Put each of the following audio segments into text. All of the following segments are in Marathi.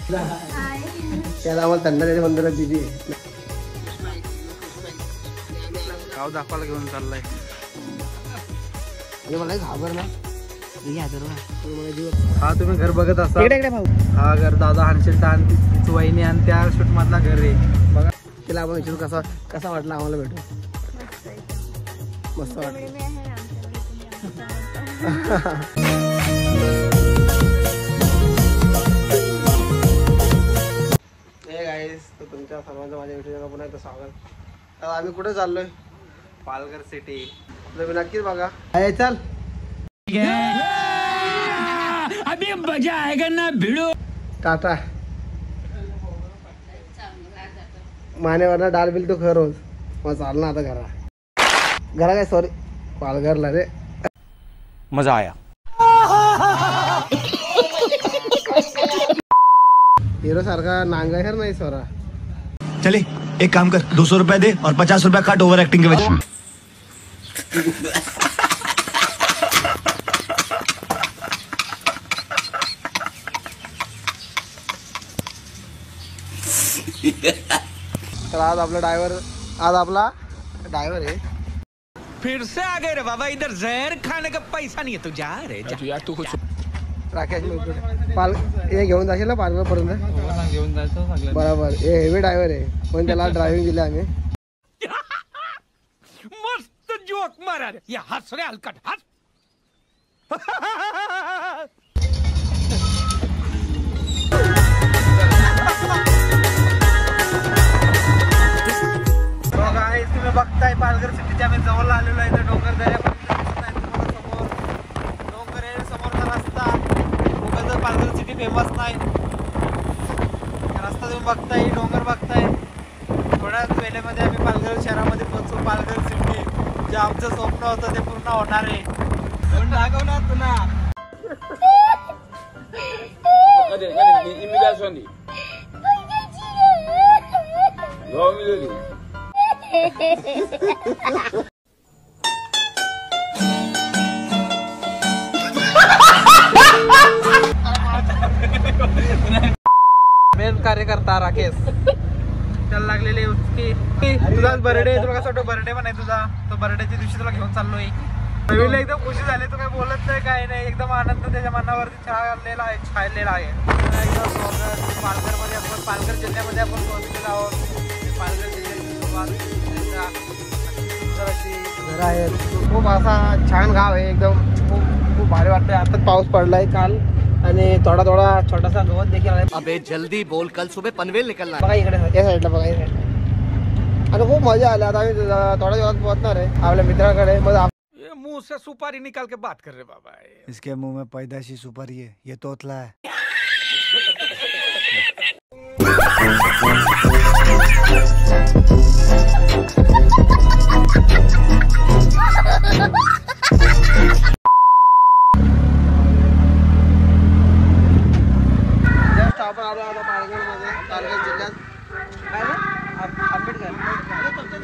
त्याला आम्हाला थंड त्याच्या मंदिरात दिली गाव दाखवायला घेऊन चाललाय. मला घाबर ना. हा तुम्ही घर बघत असाल, हा घर दादा हनशेट आणि वहिनी आणि त्या शूट मधला घर आहे बघा. तिला आपण विचारू कसा वाटला आम्हाला भेटून. मस्त वाटलं. हे गाईस, तर तुमच्या सर्वांचं माझ्या व्हिडिओला पुन्हा एकदा स्वागत. तर आम्ही कुठे चाललोय? पालघर सिटी. तुम्ही नक्कीच बघा. चल अभी मजा आएगा ना भिड़ो. टाटा. मानेवरना डाल बिल तो खर रोज मग चालना आता घरा काय सॉरी पालघरला रे. मजा आया. हिरो सारखा नांगाहेर नाही सोरा. चले एक काम कर, 200 रुपया दे और 50 रुपया काट ओवर एक्टिंग के वजह. तर आज आपला ड्रायव्हर आहे. फिर से आ गए रे बाबा, इधर जहर खाने का पैसा नहीं है. तू जा रे जा. राकेश हे घेऊन जाशील ना पालघर पर्यंत. घेऊन जायचं बरोबर. हे हेवी ड्रायव्हर आहे पण त्याला ड्रायव्हिंग दिली आम्ही. मस्त जोक मारा रे. ये हंस रे हलकट हंस. तुम्ही बघताय पालघर सिटीच्या आम्ही जवळ आलेलो आहे. डोंगर दऱ्या समोर डोंगर आहे, समोरचा रस्ता. उगाच पालघर सिटी फेमस नाही. रस्ता तुम्ही बघताय, डोंगर बघताय. थोड्याच वेळेमध्ये आम्ही पालघर शहरामध्ये पोहोचू. पालघर सिटी जे आमचं स्वप्न होतं ते पूर्ण होणार आहे. दाखवणार पुन्हा. मेन कार्यकर्ता राकेश त्याला लागलेले तुझाच बर्थडे. तुला कसं वाटतं बर्थडे पण आहे तुझा? तो बर्थडेच्या दिवशी तुला घेऊन चाललोय. रवीला एकदम खुशी झाली. तू काही बोलत नाही काय नाही. एकदम आनंद त्याच्या मनावरती छायलेला आहे. एकदम स्वागत. पालघरमध्ये आपण पालघर जिल्ह्यामध्ये आपण पोहोचलेलो आहोत. पालघर जिल्ह्याची सुरुवात घर आहेत. खूप असा छान गाव आहे. एकदम खूप भारी वाटतंय. आता पाऊस पडलाय काल आणि थोडा छोटासा गवत देखील आहे. अबे जल्दी बोल, कल सुबह पनवेल निकलना है. बघा इकडे या साईडला बघा. या साईडला आता खूप मजा आली. आता आम्ही थोड्या दिवसात पोहोचणार आहे आपल्या मित्राकडे. मग मुंह से सुपारी निकाल के बात कर रहे बाबा. इसके मुंह में पैदाशी सुपारी है, ये तोतला है. जस्ट आपण आलो आता पालघरमध्ये. पालघर जिल्ह्यात काय ना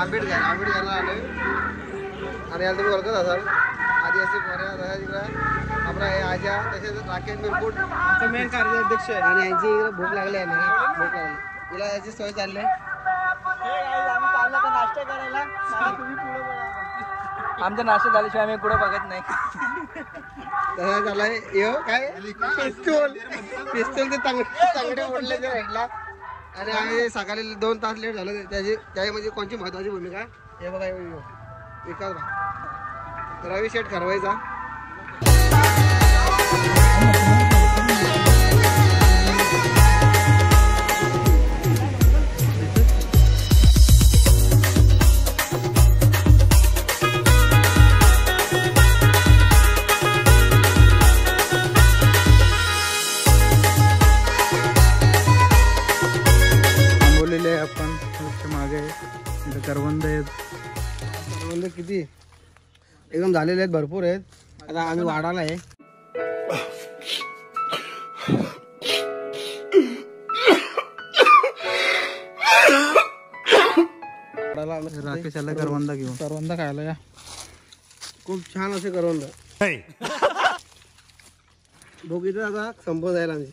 आंबेडकरला आलोय. आणि याला तुम्ही ओळखत असाल आदिवासी पोऱ्या तिकडे आपला हे आजा तसेच राकेश मिरपूट मेन कार्याध्यक्ष आहे. आणि यांची इकडे भूक लागली आहे ना. भूक लागली तिला याची सोय चालली आहे. नाश्ता करायला तुम्ही पुढे बघा. आमचा नाश्ता झाल्याशिवाय आम्ही पुढे बघत नाही. तसं झालंय. यो काय पिस्तूल ते तंगडे ओढले ते राईटला. आणि आम्ही सकाळी 2 तास लेट झालं. त्यामध्ये कोणची महत्वाची भूमिका हे बघा. विकास रवी शेठ ठरवायचा. बोललेले आपण मागे करवंद आहेत. करवंद किती एकदम झालेले आहेत. भरपूर आहेत. आता आम्ही वाढायला आहे. राकेश आला करवंदा घेऊन. करवंदा खायला या. खूप छान असे करवंद. भूक इथं आता संपत जाईल आमची.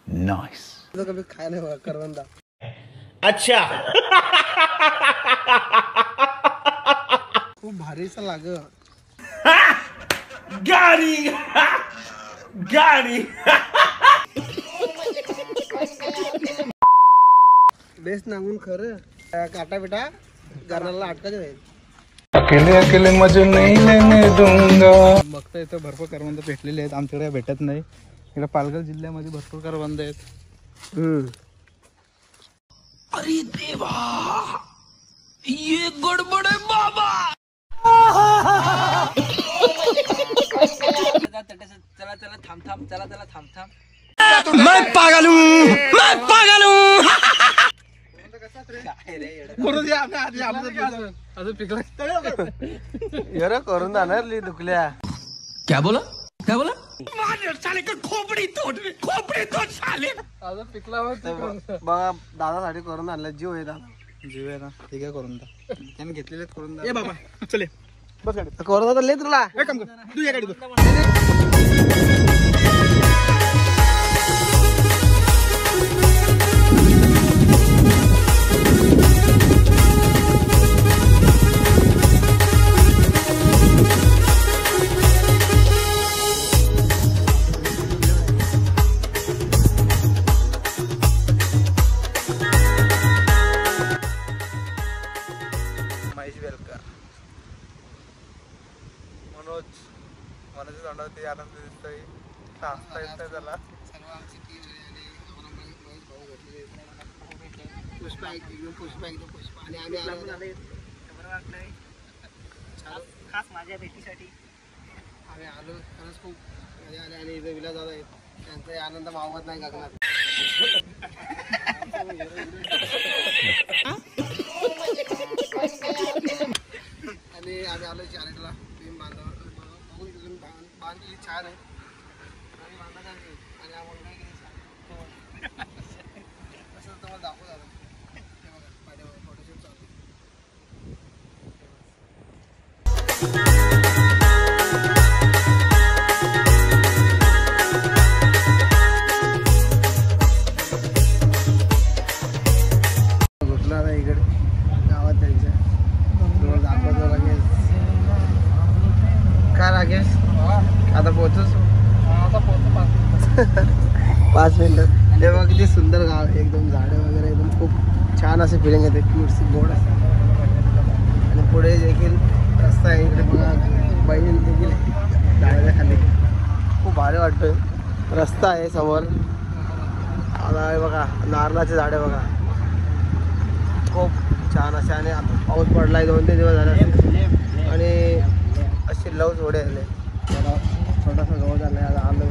नाइस। तो कभी खाया नाही बघा करवंदा. अच्छा। खूप भारीचा लाग. गाडी गाडी. बेस्ट नांगून खरं काटा बिटा गारणाला अटकायचं नाही. अकेले अकेले मजे नाही लेने दूंगा. बघता इथं भरपूर करवंद भेटलेले आहेत. आमच्याकडे भेटत नाही. इकडे पालघर जिल्ह्यामध्ये भरपूर करवंद आहेत. अरे देवा, ये गडबड आहे बाबा. चला चला थांब थांब. चला चला थांब थांब. मैं पागल हूँ, मैं पागल हूँ. अजून पिकला करून जाणार दुखल्या. क्या बोला क्या बोला. साले का खोपड़ी तोड़ साले. अजून पिकला बघा दादासाठी करून आणलं. जीव आहे दादा. जीव आहे ना. ठीक आहे करून द्या. त्याने घेतलेले करून द्या. बाबा चले बस गाडी. करून आता लय तुला एक काम कर तू या गाडी. मनोज तोंडावरती आनंद दिसतोय. हसता येतोय त्याला. पुष्पा आणि आम्ही खास माझ्या भेटीसाठी आम्ही आलो. खरंच खूप मजा आली. आणि इथं विलास दादा आहेत. त्यांचा आनंद मावत नाही गगनात. आणि आम्ही आलो चारेटला. भीम बांधावर बघून तिथून बांधली छान आहे. आम्ही बांधत आहे. आणि आम्हाला काय केलं असं तुम्हाला दाखवत आलं. ते बघा पाठीवर फोटोशूट चालू. घुसला ना इकडे गावात त्यांच्या तुम्हाला दाखवतो. लागेल काय राकेश आता पोहोचूच. आता पोहोचतो 5 मिनिटं. हे बघा किती सुंदर गाव आहे. एकदम झाडं वगैरे एकदम खूप छान असे फिलिंग येते. क्यूट गोड असते. आणि पुढे देखील रस्ता आहे. इकडे बघा बैल देखील झाडाच्या खाली. खूप भारी वाटतोय. रस्ता आहे समोर. आता हे बघा नारळाचे झाडे बघा खूप छान असे. आणि आता पाऊस पडला आहे 2-3 दिवस झाले. आणि असे लव थोडे आले. छोटासा गवत आलं आहे. आता आलो.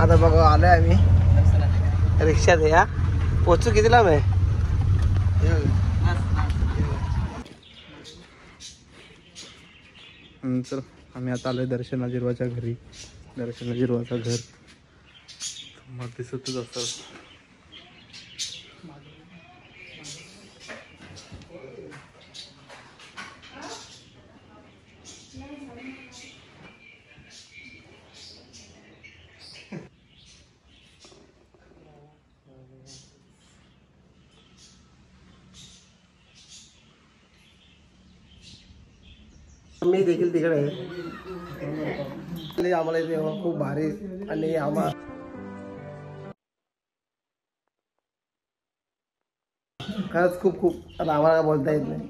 आता बघा आलो आहे आम्ही रिक्षात. या पोचू किती लांब आहे. चल आम्ही आता आलोय दर्शना जिरवाच्या घरी. दर्शना जिरवाचं घर मग दिसतच असतं. मी देखील तिकडे आहे. आम्हाला इथे खूप भारी. आणि आम्हाला खरंच खूप खूप. आता आम्हाला बोलता येत नाही.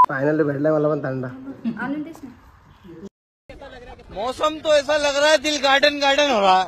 फायनली भेटलाय मला पण थंडा. मौसम तो ऐसा लग रहा है दिल गार्डन गार्डन हो रहा.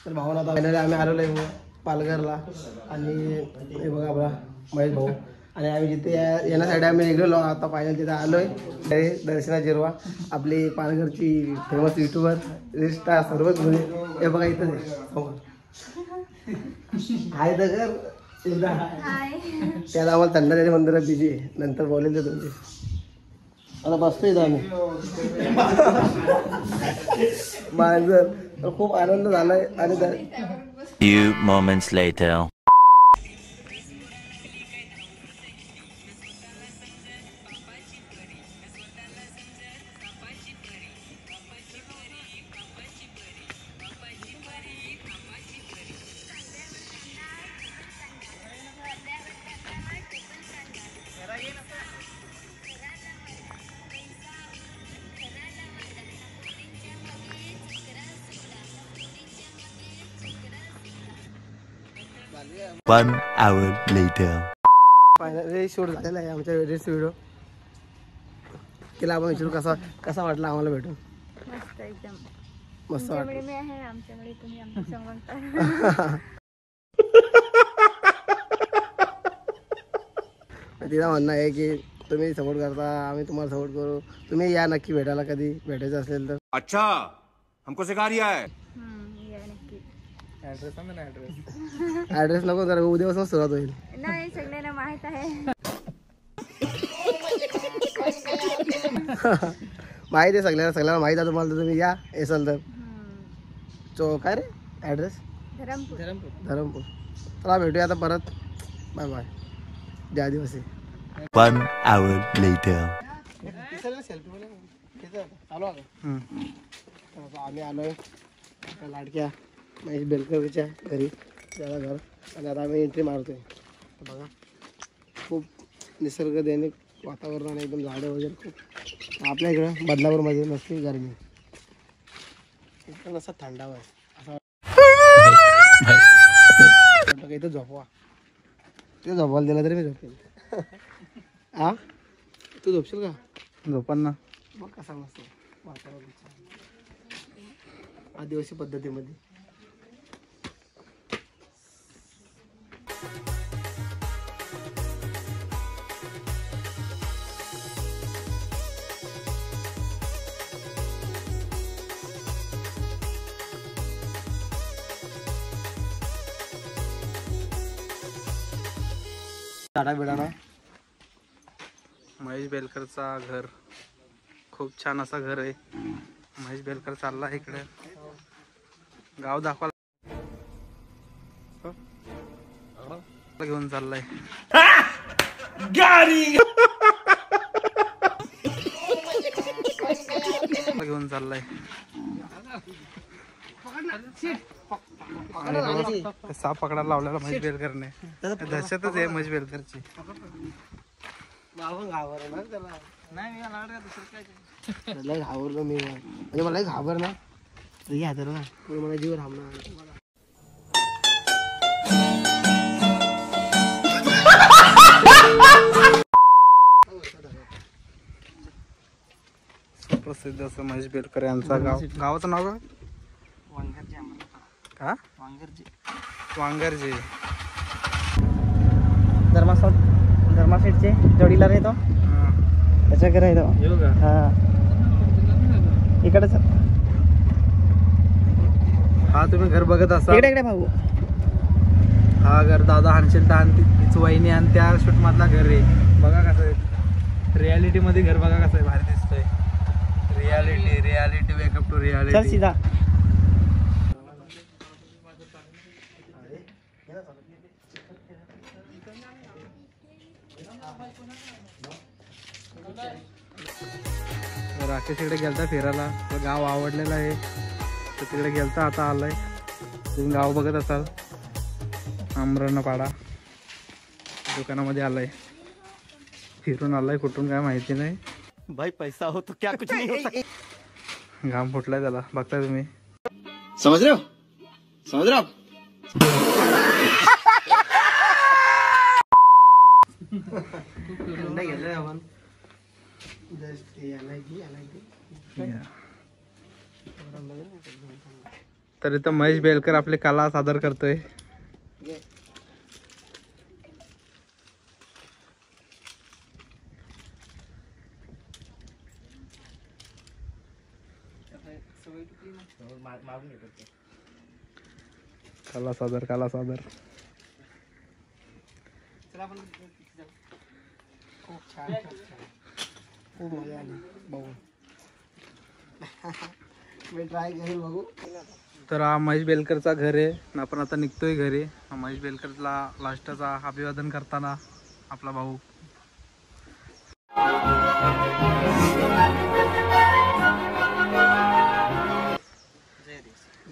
तर भावना आता फायनली आम्ही आलेलो आहे पालघरला. आणि हे बघा आपला महेश भाऊ. आणि आम्ही जिथे येण्यासाठी आम्ही निघलेलो. आता फायनल तिथे आलो आहे. दर्शना जिरवा आपली पालघरची फेमस युट्यूबर रिस्टा सर्वच. हे बघा इथंच आहे. हाय तर कर एकदा. त्याला आम्हाला थंडाच्या मंदिरात बिजी आहे, नंतर बोलेल ते तुमचे. आता बसतोय इथं आम्ही मांजर. तर खूप आनंद झालाय. आणि Few moments later. One hour later. Finally shoot झालेला आहे आमच्या वेळेस व्हिडिओ. तिला आपण विचारू कसा कसा वाटला आम्हाला भेटून. मस्त एकदम. मस्त तुमच्याकडे वाटलं. मी आहे, आमच्याकडे तुम्ही आमच्या समोर. तिला म्हणणं आहे की तुम्ही सपोर्ट करता, आम्ही तुम्हाला सपोर्ट करू. तुम्ही या नक्की भेटायला, कधी भेटायचं असेल तर. अच्छा हमको सिखा रिया है. या नक्की. ऍड्रेस सांग ना. ऍड्रेस ॲड्रेस नको जरा, उद्यापासून सुरुवात होईल. नाही सगळ्यांना माहित आहे. माहिती आहे सगळ्यांना माहिती आहे तुम्हाला. तर तुम्ही या असेल तर. काय रे ॲड्रेस? धरमपूर. धरमपूर. चला भेटूया आता परत. Bye bye. द्या दिवशी. One hour later. चालू आम्ही आलोय लाडक्या महेश बेलकरच्या घरी, त्याला घर. आणि आता आम्ही एंट्री मारतोय. तर बघा खूप निसर्ग दैनिक वातावरण आणि एकदम झाडं वगैरे खूप. आपल्या इकडं बदलापूरमध्ये नसते गरमी, एकदम असा थंडावा आहे. असं वाटतं इथं झोपवा. तिथं झोपायला दिलं तरी मी झोपेल. हा तू झोपशील का? झोपांना. बघ कसा मस्त वातावरण आदिवासी पद्धतीमध्ये. टाटा बिडाना. महेश बेलकरचा घर खूप छान असा घर आहे. महेश बेलकर चालला इकडे गाव दाखवा घेऊन चाललाय. घेऊन चाललाय. साप पकडायला लावलेला महेश बेलकरने. दहशतच आहे महेश बेलकरची. लय घाबरलो मी, म्हणजे मला घाबर ना तर ना मला जीव थांबणार. प्रसिद्ध असं महेश बेलकर यांचा गाव. गावाचं नाव काय? का? वांगरजे. धर्मासेटचे जोडीला राहतो त्याच्या घरी राहतो. येऊ का? हा इकडेच. हा तुम्ही घर बघत असाल. इकडे भाऊ. हा घर दादा हानशेल तिची वहिनी आणि त्या शूट मधला घर आहे. बघा कसं आहे रियालिटी मध्ये घर. बघा कसं आहे भारी दिसतोय. रियालिटी वेकअप टू चल रियालिटी. सीधा. राकेश इकडे गेलता फिरायला. तर गाव आवडलेलं आहे तर तिकडे गेलता. आता आलाय. तुम्ही गाव बघत असाल. आमरणपाडा दुकानामध्ये आलाय. फिरून आलाय कुठून काय माहिती नाही. भाई पैसा हो तो क्या कुछ नहीं हो सकता. घाम फुटलाय त्याला. बघताय तुम्ही. समझ रहे हो? घेतलंय आपण. तर इथं महेश बेलकर आपली कला सादर करतोय. काला सादर काला सादर. चला आपण खूप छान खूप मजा आली बघू. मी ट्राय करेल बघू. तर हा महेश बेलकरचा घर आहे आणि आपण आता निघतोय घरी. हा महेश बेलकरला लास्टचा अभिवादन करताना आपला भाऊ.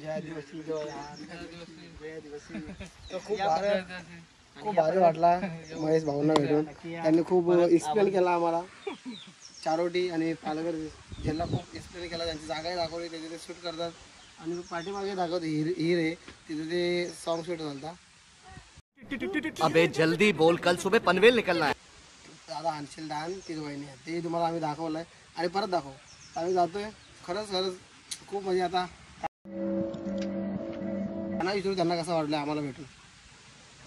जय आदिवासी जय आदिवासी. तर खूप भारी वाटला महेश भाऊंना भेटून. त्यांनी खूप एक्सप्लेन केला आम्हाला चारोटी आणि पालघर जिल्हा खूप एक्सप्लेन केला. त्यांची जागाही दाखवली, त्याचे ते शूट करतात आणि पाठीमागे दाखवत हिर आहे तिथे ते सॉन्ग शूट झालता. अबे जल्दी बोल, कल सुबह पनवेल निकलना है. दादा आणशील डान ती वहिनी आहे ते तुम्हाला आम्ही दाखवलंय आणि परत दाखवू. आम्ही जातोय खरंच खूप म्हणजे आता त्यांना विचारू त्यांना कसं वाटलं आम्हाला भेटून.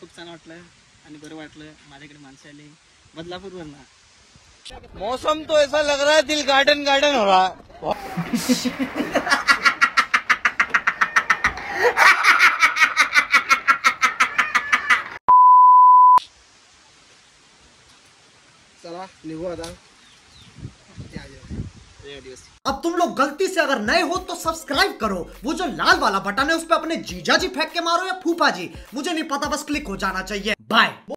खूप छान वाटलं आणि बरं वाटलं. माझ्याकडे माणसं आली बदलापूरवरून. मौसम तो ऐसा लग रहा है दिल गार्डन गार्डन हो रहा है. चला निघू आता. अब तुम लोग गलती से अगर नए हो तो सब्सक्राइब करो. वो जो लाल वाला बटन है उस पर अपने जीजा जी फेंक के मारो या फूफा जी, मुझे नहीं पता, बस क्लिक हो जाना चाहिए. बाय.